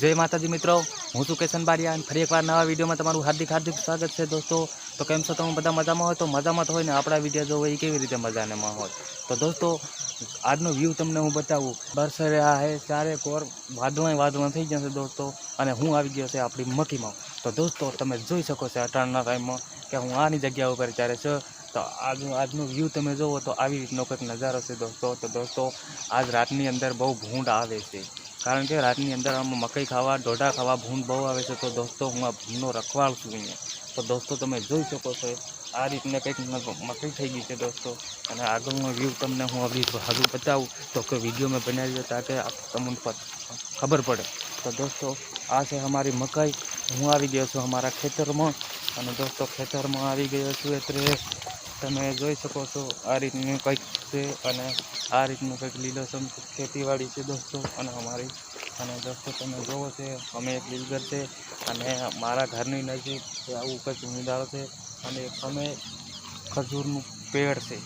जय माताजी मित्रों, हूँ छूं केशन बारिया फरी एक बार नवा विडियो में तमारुं हार्दिक हार्दिक स्वागत है दोस्तों। तो केम छो तमे बधा मजामां हो? तो मजामां तो होय ने आपणा विडियो जो होय केवी रीते मजाने में होय। तो दोस्तों आजनो व्यू तमने हूँ बतावुं। बरसाई रह्या है चारे कोर वादळा थई गया छे दोस्तों अने हूँ आवी गयो छे आपणी मकीमां। तो दोस्तों तमे जोई शको छो अटाणना टाइममां के हूँ आनी जग्या उपर त्यारे छे। तो आजनो व्यू तमे जोवो तो आवी रीतनो कंईक नजारो छे दोस्तों। तो दोस्तों आज रातनी अंदर बहु भूंड आवे छे, कारण के रातनी अंदर आम मकई खावा डोडा खावा भूंड बहु आवे छे। तो दोस्तों हूँ आ भूंडनो रखवाळ छुं अहींया। तो दोस्तों तमे जोई शको छो आ रीतने कंईक मकई थई गई छे दोस्तों। अने आगळनो व्यू तमने हूँ अभी हाजू बतावुं तो कि विडियो में बना रह्यो ताकि तमने खबर पड़े। तो दोस्तों आ छे हमारी मकई। हूँ आवी गयो छुं हमारा खेतर में अने दोस्तों खेतर में आवी गयो छुं एटले तमे जोई शको छो आ रीतनुं कंईक छे अने आ रीतनुं कंईक लीलोछम खेतीवाड़ी छे दोस्तों। अने अमारी अने दोस्तों तमे जोवो छे अमे एक लीलगर छे अने मारा घरनी नजीक आवुं कंईक नींदाळो छे अने एक सामे खजूरनुं पेड़ छे।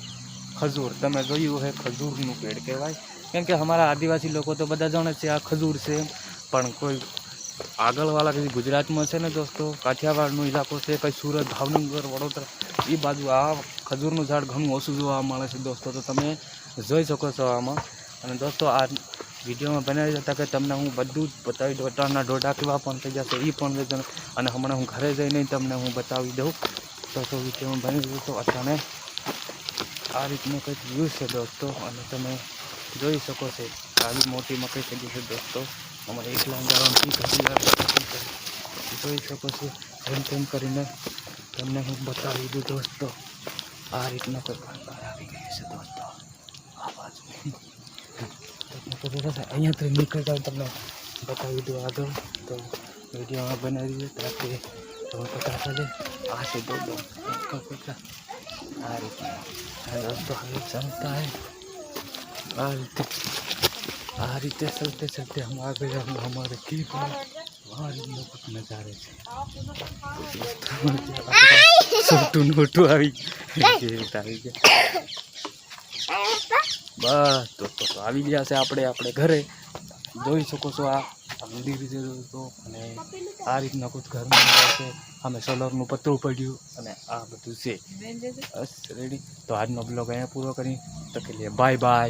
खजूर तमे जोयुं है खजूरनुं पेड़ कहेवाय, केम के हमारा आदिवासी लोग तो बधा जाणे छे आ खजूर छे। पण कोई आगळवाळा कई गुजरात में छे ने दोस्तों काठियावाड़नो इलाको छे कई सूरत भावनगर वडोदरा ई बाजू आ खजूरनुं झाड़ घणुं ओछुं जोवा मळे छे दोस्तों। तो तमे जोई शको छो आमां। अने दोस्तों आ विडियो में बना रह्यो ताकि तमने हूँ बधुं ज बतावी दઉં। अटाणना डोडा केवा पण थई जशे ई पण अने हमणां हूँ घरे जईने तमने हूँ बतावी दઉં। तो विडियो में बनी रह्यो। तो अटाणे आ रीतनो कंईक व्यू छे दोस्तों अने तमे जोई शको छो आवी मोटी मकई थई गई छे दोस्तों। अमारे एकला अंगारामां जोई शको छो जेम तेम करीने तमने हूँ बतावी दઉં दोस्तों। आ रीतना कोई बार आवी गई छे दोस्तों आ बाजू। तो अहींयाथी निकळता तमने बतावी दઉં आगळ। तो विडियो में बनावी दो ताकि तमने पता चले। आ छे डोडो आ रीतना दोस्तों हमें चलता है आ रीते चलते चलते हम आ गए हमारे खेत में। वहाँ कुछ नजारे छे छोटू नोटू आवी बस दोस्तों आवी गया छे आपणे आपणे घरे। जोई शको छो आ मंदिर छे दोस्तों अने आ रीतना कुछ घर में छे। अमे सोलरनुं पतરું पड्યું अने आ बधुं छे बस रेडी। तो आजनो ब्लॉग अहींया पूरो करी तो के लिए बाय बाय।